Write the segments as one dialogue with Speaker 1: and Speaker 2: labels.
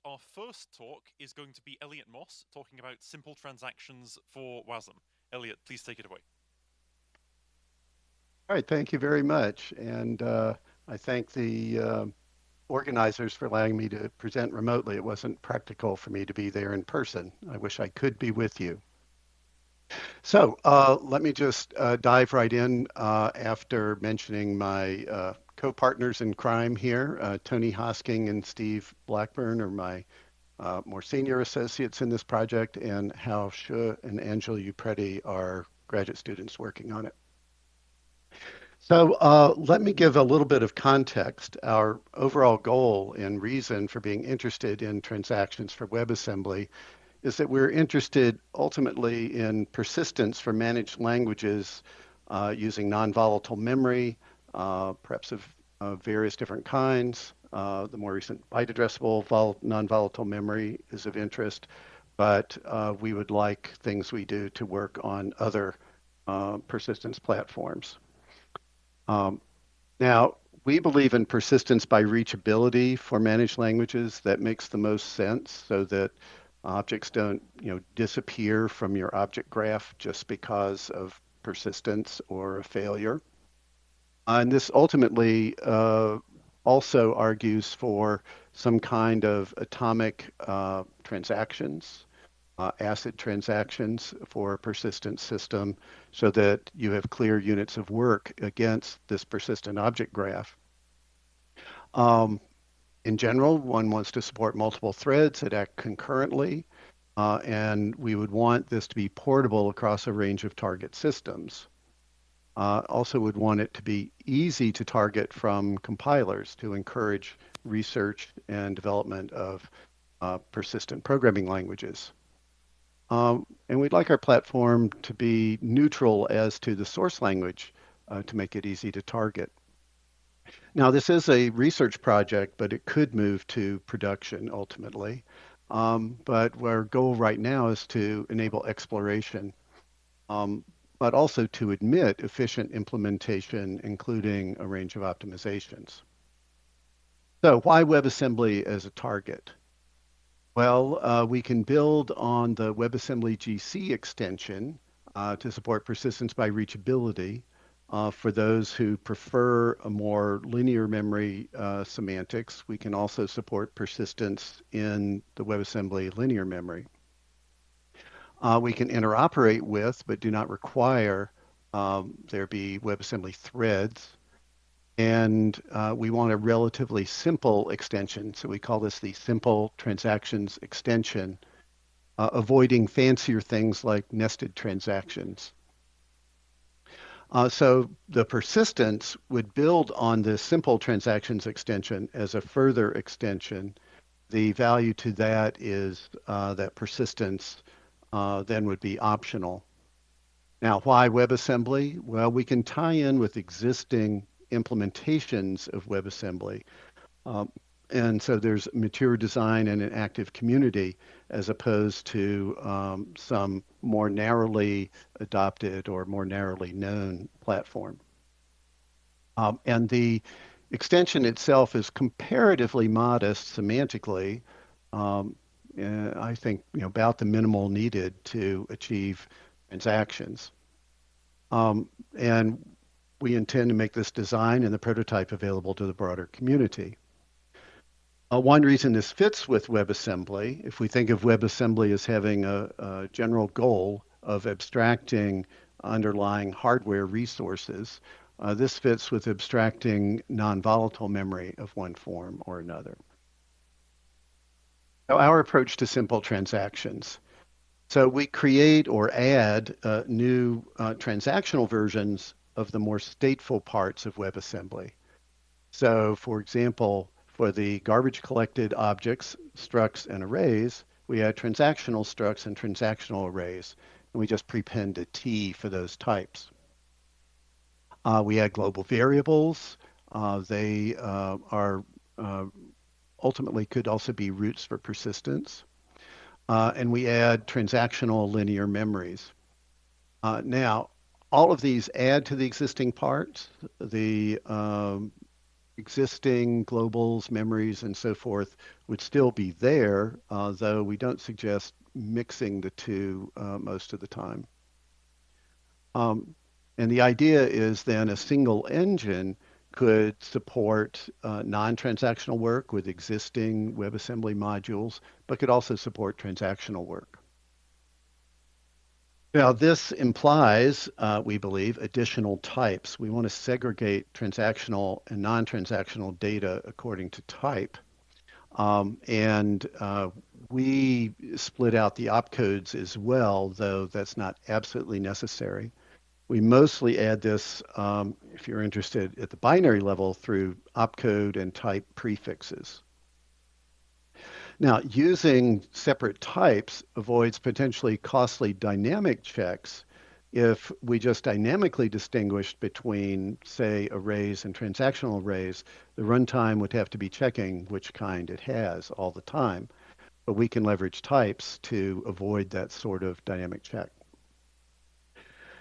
Speaker 1: Our first talk is going to be Eliot Moss talking about simple transactions for Wasm. Eliot, please take it away.
Speaker 2: All right, thank you very much. And I thank the organizers for allowing me to present remotely. It wasn't practical for me to be there in person. I wish I could be with you. So let me just dive right in after mentioning my co-partners in crime here. Tony Hosking and Steve Blackburn are my more senior associates in this project, and Hal Shu and Angela Upreti are graduate students working on it. So let me give a little bit of context. Our overall goal and reason for being interested in transactions for WebAssembly is that we're interested ultimately in persistence for managed languages using non-volatile memory, perhaps of various different kinds. The more recent byte addressable non-volatile memory is of interest, but we would like things we do to work on other persistence platforms. Um, Now, we believe in persistence by reachability for managed languages. That makes the most sense so that objects don't, disappear from your object graph just because of persistence or a failure. And this ultimately also argues for some kind of atomic transactions, ACID transactions for a persistent system so that you have clear units of work against this persistent object graph. Um, in general, one wants to support multiple threads that act concurrently, and we would want this to be portable across a range of target systems. Also would want it to be easy to target from compilers to encourage research and development of persistent programming languages. And we'd like our platform to be neutral as to the source language to make it easy to target. Now, this is a research project, but it could move to production ultimately. But our goal right now is to enable exploration, um, but also to admit efficient implementation, including a range of optimizations. So why WebAssembly as a target? Well, we can build on the WebAssembly GC extension to support persistence by reachability for those who prefer a more linear memory semantics. We can also support persistence in the WebAssembly linear memory. We can interoperate with, but do not require there be WebAssembly threads. And we want a relatively simple extension. So we call this the simple transactions extension, avoiding fancier things like nested transactions. So the persistence would build on this simple transactions extension as a further extension. The value to that is that persistence then would be optional. Now, why WebAssembly? Well, we can tie in with existing implementations of WebAssembly. Um, and so there's mature design and an active community as opposed to some more narrowly adopted or more narrowly known platform. And the extension itself is comparatively modest semantically. Um, I think about the minimal needed to achieve transactions. And we intend to make this design and the prototype available to the broader community. One reason this fits with WebAssembly, if we think of WebAssembly as having a general goal of abstracting underlying hardware resources, this fits with abstracting non-volatile memory of one form or another. So our approach to simple transactions. So we create or add new transactional versions of the more stateful parts of WebAssembly. So for example, for the garbage collected objects, structs, and arrays, we add transactional structs and transactional arrays, and we just prepend a T for those types. We add global variables. They are ultimately could also be roots for persistence. And we add transactional linear memories. Now, all of these add to the existing parts. The existing globals, memories, and so forth would still be there, though we don't suggest mixing the two most of the time. Um, and the idea is then a single engine could support non-transactional work with existing WebAssembly modules, but could also support transactional work. Now, this implies, we believe, additional types. We want to segregate transactional and non-transactional data according to type. And we split out the opcodes as well, though that's not absolutely necessary. We mostly add this, if you're interested, at the binary level through opcode and type prefixes. Now, using separate types avoids potentially costly dynamic checks if we just dynamically distinguished between, say, arrays and transactional arrays. The runtime would have to be checking which kind it has all the time, but we can leverage types to avoid that sort of dynamic check.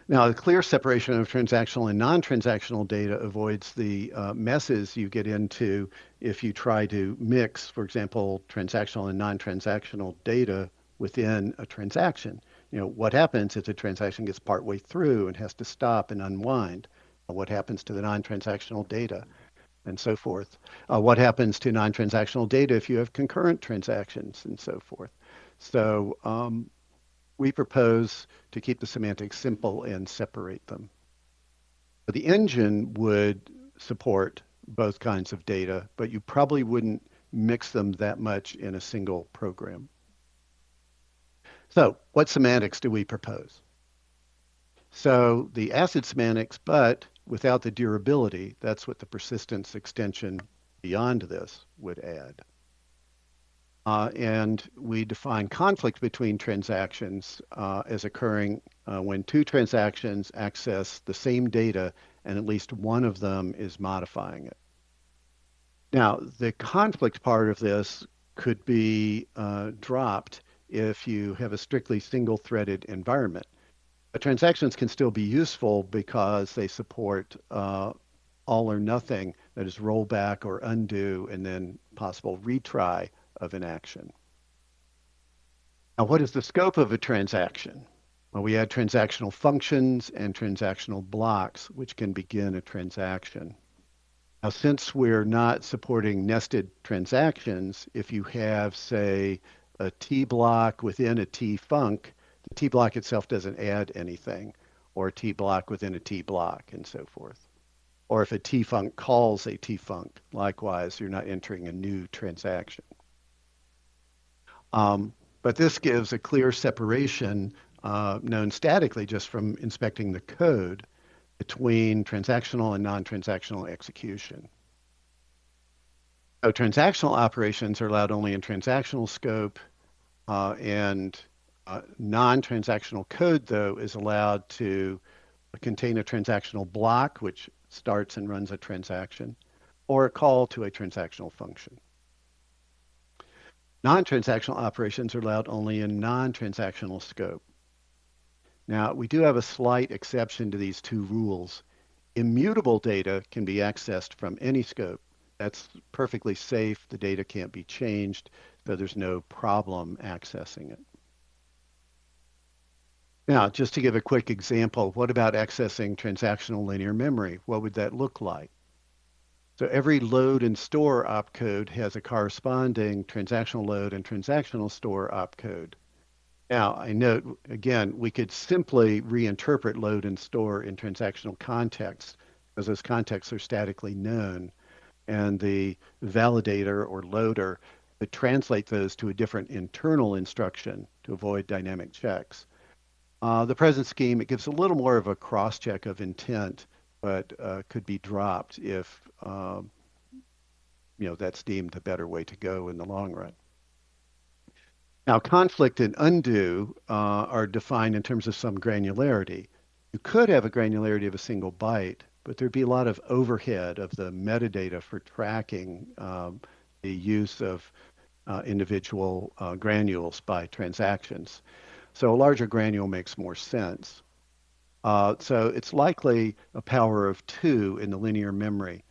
Speaker 2: Now, a clear separation of transactional and non-transactional data avoids the messes you get into if you try to mix, for example, transactional and non-transactional data within a transaction. What happens if the transaction gets partway through and has to stop and unwind? What happens to the non-transactional data? And so forth. What happens to non-transactional data if you have concurrent transactions and so forth? So we propose to keep the semantics simple and separate them. The engine would support both kinds of data, but you probably wouldn't mix them that much in a single program. So what semantics do we propose? So the ACID semantics, but without the durability, that's what the persistence extension beyond this would add. And we define conflict between transactions as occurring when two transactions access the same data and at least one of them is modifying it. Now, the conflict part of this could be dropped if you have a strictly single-threaded environment. But transactions can still be useful because they support all or nothing, that is rollback or undo, and then possible retry of an action. Now, what is the scope of a transaction? Well, we add transactional functions and transactional blocks, which can begin a transaction. Now, since we're not supporting nested transactions, if you have, say, a T block within a T func, the T block itself doesn't add anything, or a T block within a T block, and so forth. Or if a T func calls a T func, likewise, you're not entering a new transaction. But this gives a clear separation known statically just from inspecting the code between transactional and non-transactional execution. So transactional operations are allowed only in transactional scope, and non-transactional code, though, is allowed to contain a transactional block, which starts and runs a transaction, or a call to a transactional function. Non-transactional operations are allowed only in non-transactional scope. Now, we do have a slight exception to these two rules. Immutable data can be accessed from any scope. That's perfectly safe. The data can't be changed, so there's no problem accessing it. Now, just to give a quick example, what about accessing transactional linear memory? What would that look like? So every load and store opcode has a corresponding transactional load and transactional store opcode. Now, I note, again, we could simply reinterpret load and store in transactional contexts because those contexts are statically known, and the validator or loader could translate those to a different internal instruction to avoid dynamic checks. The present scheme, it gives a little more of a cross-check of intent, but could be dropped if that's deemed the better way to go in the long run. Now, conflict and undo are defined in terms of some granularity. You could have a granularity of a single byte, but there'd be a lot of overhead of the metadata for tracking the use of individual granules by transactions. So a larger granule makes more sense. So it's likely a power of 2 in the linear memory.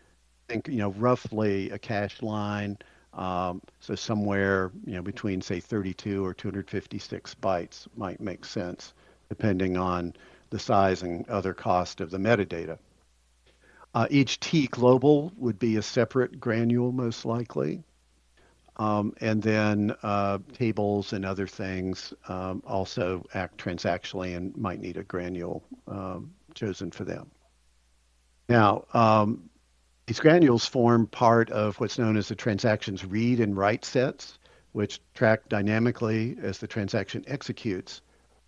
Speaker 2: think, roughly a cache line. So somewhere, between say 32 or 256 bytes might make sense, depending on the size and other cost of the metadata. Each T global would be a separate granule, most likely. And then tables and other things also act transactionally and might need a granule chosen for them. Now, these granules form part of what's known as the transaction's read and write sets, which track dynamically as the transaction executes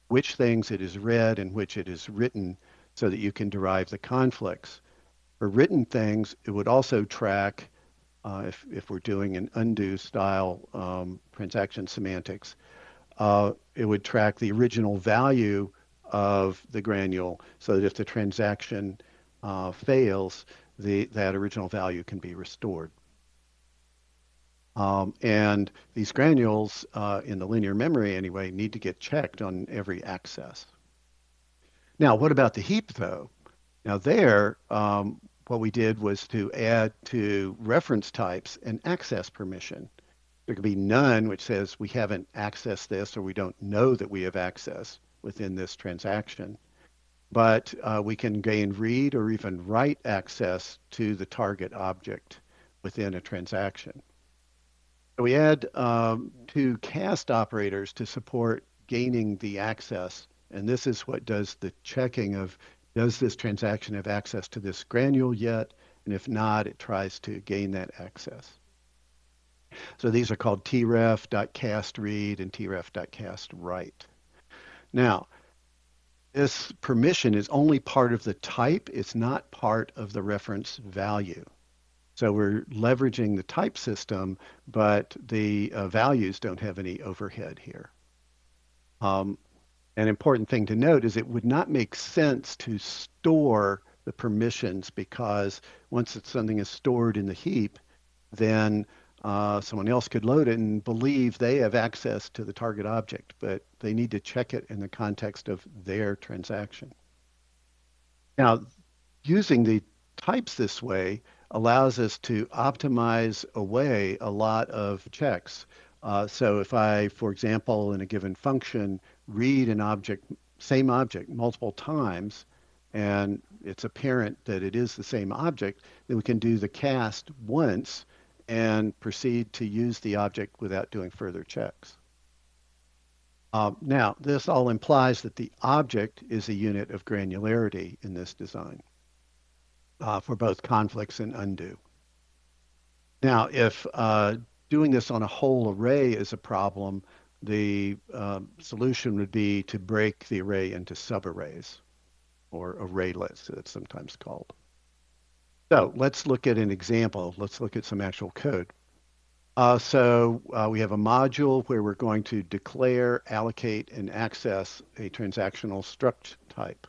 Speaker 2: which things it is read and which it is written so that you can derive the conflicts. For written things, it would also track, if we're doing an undo style transaction semantics, it would track the original value of the granule so that if the transaction fails, that original value can be restored. And these granules, in the linear memory anyway, need to get checked on every access. Now, what about the heap, though? Now there, what we did was to add to reference types an access permission. There could be none, which says we haven't accessed this or we don't know that we have access within this transaction. But we can gain read or even write access to the target object within a transaction. So we add two cast operators to support gaining the access. And this is what does the checking of, does this transaction have access to this granule yet? And if not, it tries to gain that access. So these are called tref.cast_read and tref.cast_write. Now, this permission is only part of the type. It's not part of the reference value. So we're leveraging the type system, but the values don't have any overhead here. An important thing to note is it would not make sense to store the permissions because once something is stored in the heap, then someone else could load it and believe they have access to the target object, but they need to check it in the context of their transaction. Now, using the types this way allows us to optimize away a lot of checks. So if I, for example, in a given function, read an object, same object multiple times, and it's apparent that it is the same object, then we can do the cast once and proceed to use the object without doing further checks. Now, this all implies that the object is a unit of granularity in this design for both conflicts and undo. Now, if doing this on a whole array is a problem, the solution would be to break the array into subarrays, or arraylets, it's sometimes called. So let's look at an example. Let's look at some actual code. We have a module where we're going to declare, allocate, and access a transactional struct type.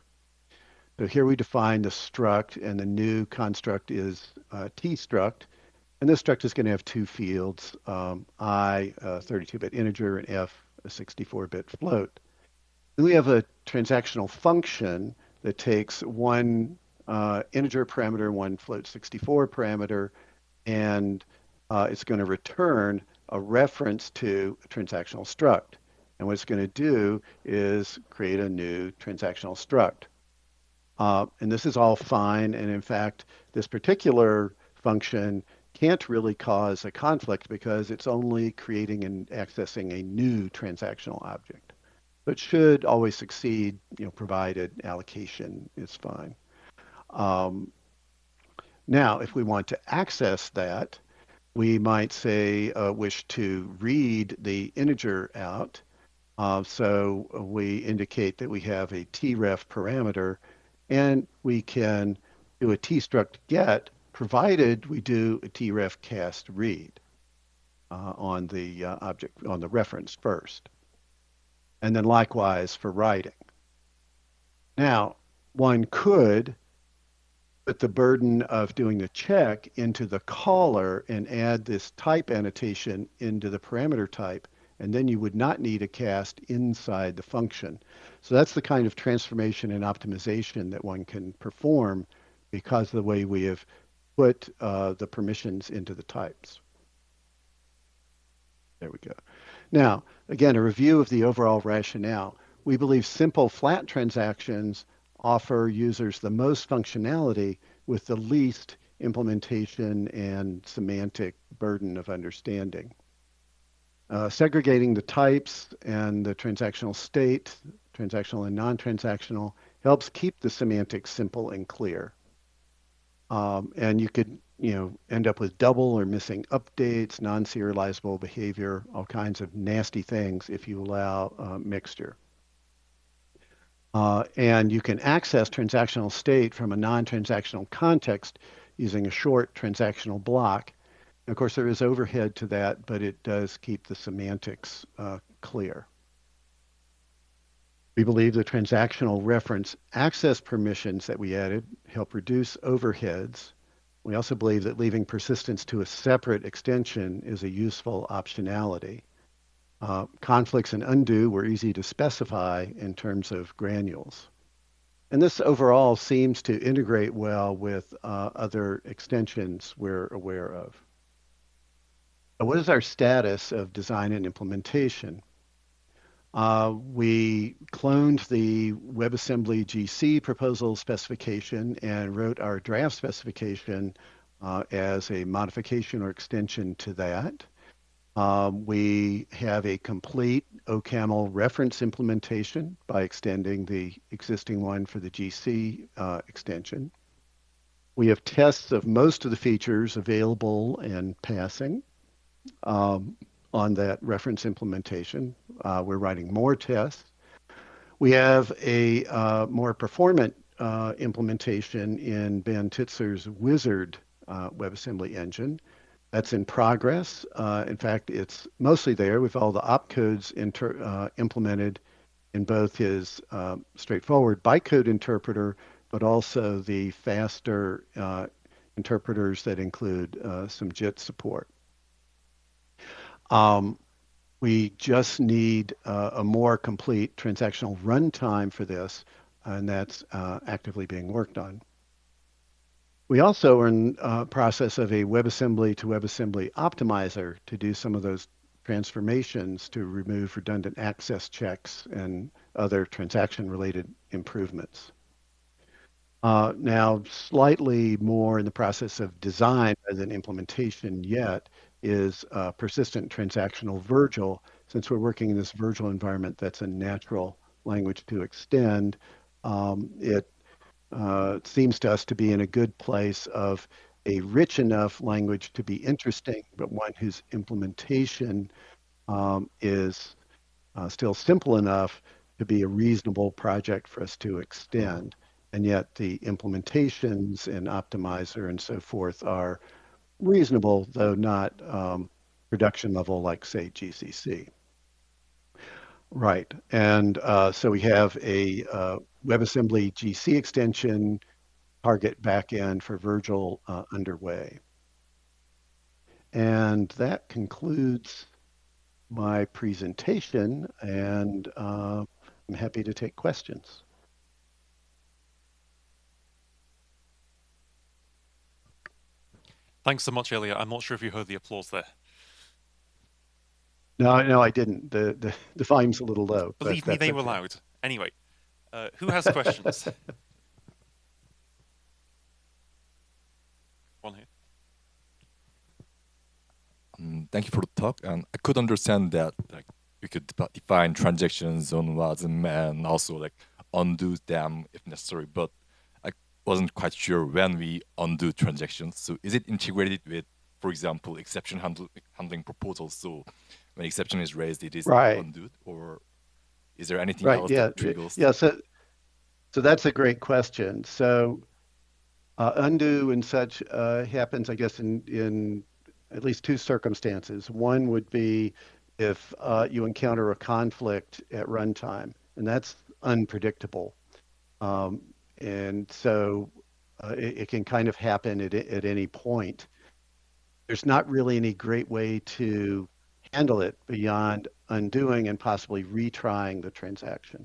Speaker 2: So here we define the struct, and the new construct is tstruct. And this struct is going to have two fields, I, a 32-bit integer, and f, a 64-bit float. Then we have a transactional function that takes one integer parameter, one float 64 parameter, and it's going to return a reference to a transactional struct. And what it's going to do is create a new transactional struct. And this is all fine. And in fact, this particular function can't really cause a conflict because it's only creating and accessing a new transactional object. But should always succeed, provided allocation is fine. Now, if we want to access that, we might say wish to read the integer out. So we indicate that we have a tref parameter, and we can do a tstruct get, provided we do a tref cast read on the object, on the reference first. And then likewise for writing. Now, one could put the burden of doing the check into the caller and add this type annotation into the parameter type, and then you would not need a cast inside the function. So that's the kind of transformation and optimization that one can perform because of the way we have put the permissions into the types. There we go. Now, again, a review of the overall rationale. We believe simple flat transactions offer users the most functionality with the least implementation and semantic burden of understanding. Segregating the types and the transactional state, transactional and non-transactional, helps keep the semantics simple and clear. And you could, end up with double or missing updates, non-serializable behavior, all kinds of nasty things if you allow mixture. And you can access transactional state from a non-transactional context using a short transactional block. And of course, there is overhead to that, but it does keep the semantics clear. We believe the transactional reference access permissions that we added help reduce overheads. We also believe that leaving persistence to a separate extension is a useful optionality. Conflicts and undo were easy to specify in terms of granules. And this overall seems to integrate well with other extensions we're aware of. What is our status of design and implementation? We cloned the WebAssembly GC proposal specification and wrote our draft specification as a modification or extension to that. We have a complete OCaml reference implementation by extending the existing one for the GC extension. We have tests of most of the features available and passing on that reference implementation. We're writing more tests. We have a more performant implementation in Ben Titzler's Wizard WebAssembly engine. That's in progress. In fact, it's mostly there with all the opcodes implemented in both his straightforward bytecode interpreter, but also the faster interpreters that include some JIT support. We just need a more complete transactional runtime for this, and that's actively being worked on. We also are in process of a WebAssembly to WebAssembly optimizer to do some of those transformations to remove redundant access checks and other transaction-related improvements. Now, slightly more in the process of design rather than implementation yet is persistent transactional Virgil. Since we're working in this Virgil environment, that's a natural language to extend. It seems to us to be in a good place of a rich enough language to be interesting, but one whose implementation is still simple enough to be a reasonable project for us to extend. And yet the implementations and optimizer and so forth are reasonable, though not production level like, say, GCC. Right. And so we have a WebAssembly GC extension target backend for Virgil underway. And that concludes my presentation, and I'm happy to take questions.
Speaker 1: Thanks so much, Eliot. I'm not sure if you heard the applause there.
Speaker 2: No, I didn't. The volume's a little low.
Speaker 1: Believe me, they were loud. Anyway, who has questions? One here.
Speaker 3: Thank you for the talk, and I could understand that like we could define transactions on Wasm and also like undo them if necessary, but I wasn't quite sure when we undo transactions. So is it integrated with, for example, exception handling proposals? So when exception is raised, it is undone, or is there anything else that triggers?
Speaker 2: Yeah. So that's a great question. So undo and such happens, I guess, in at least two circumstances. One would be if you encounter a conflict at runtime, and that's unpredictable. And so it can kind of happen at any point. There's not really any great way to handle it beyond undoing and possibly retrying the transaction.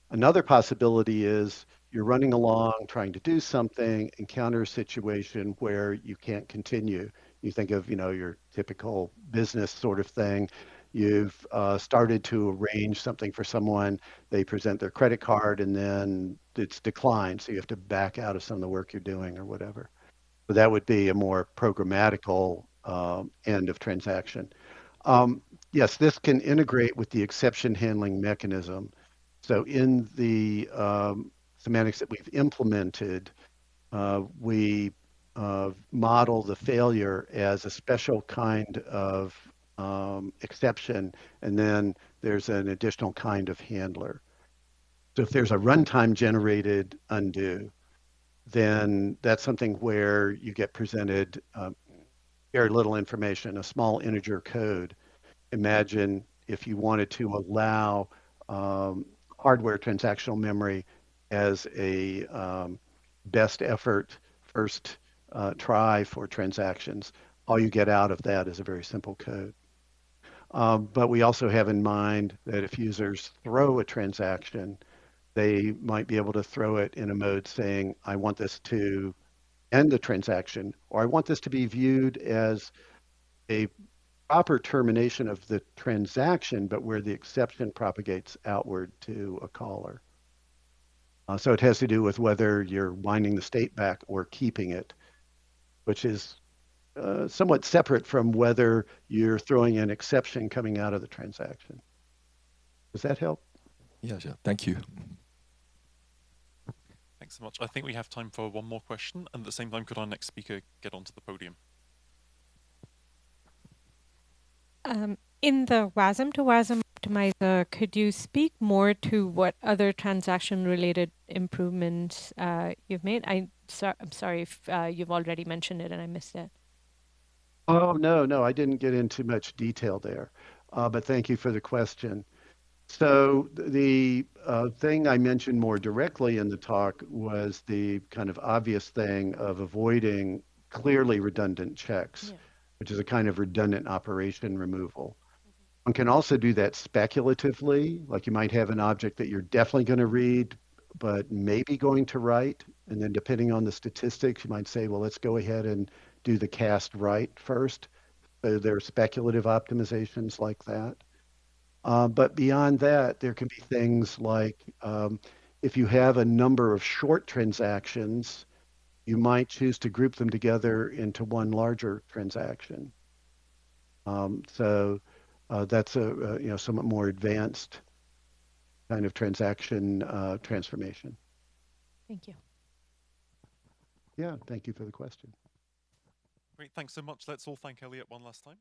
Speaker 2: Another possibility is you're running along trying to do something, encounter a situation where you can't continue. You think of, your typical business sort of thing. You've started to arrange something for someone, they present their credit card, and then it's declined, so you have to back out of some of the work you're doing or whatever. So that would be a more programmatical end of transaction. Yes, this can integrate with the exception handling mechanism. So in the semantics that we've implemented, we model the failure as a special kind of exception, and then there's an additional kind of handler. So if there's a runtime generated undo, then that's something where you get presented very little information, a small integer code. Imagine if you wanted to allow hardware transactional memory as a best effort first try for transactions. All you get out of that is a very simple code. But we also have in mind that if users throw a transaction, they might be able to throw it in a mode saying, I want this to end the transaction, or I want this to be viewed as a proper termination of the transaction, but where the exception propagates outward to a caller. So it has to do with whether you're winding the state back or keeping it, which is somewhat separate from whether you're throwing an exception coming out of the transaction. Does that help?
Speaker 3: Yeah, sure. Thank you.
Speaker 1: Thanks so much. I think we have time for one more question, and at the same time, could our next speaker get onto the podium?
Speaker 4: In the Wasm to Wasm optimizer, could you speak more to what other transaction-related improvements you've made? I'm sorry if you've already mentioned it and I missed it.
Speaker 2: Oh, no, I didn't get into much detail there, but thank you for the question. So the thing I mentioned more directly in the talk was the kind of obvious thing of avoiding clearly redundant checks, which is a kind of redundant operation removal. One can also do that speculatively, like you might have an object that you're definitely going to read, but maybe going to write. And then depending on the statistics, you might say, well, let's go ahead and do the cast write first. So there are speculative optimizations like that. But beyond that, there can be things like if you have a number of short transactions, you might choose to group them together into one larger transaction. So that's a somewhat more advanced kind of transaction transformation.
Speaker 4: Thank you.
Speaker 2: Yeah, thank you for the question.
Speaker 1: Great, thanks so much. Let's all thank Eliot one last time.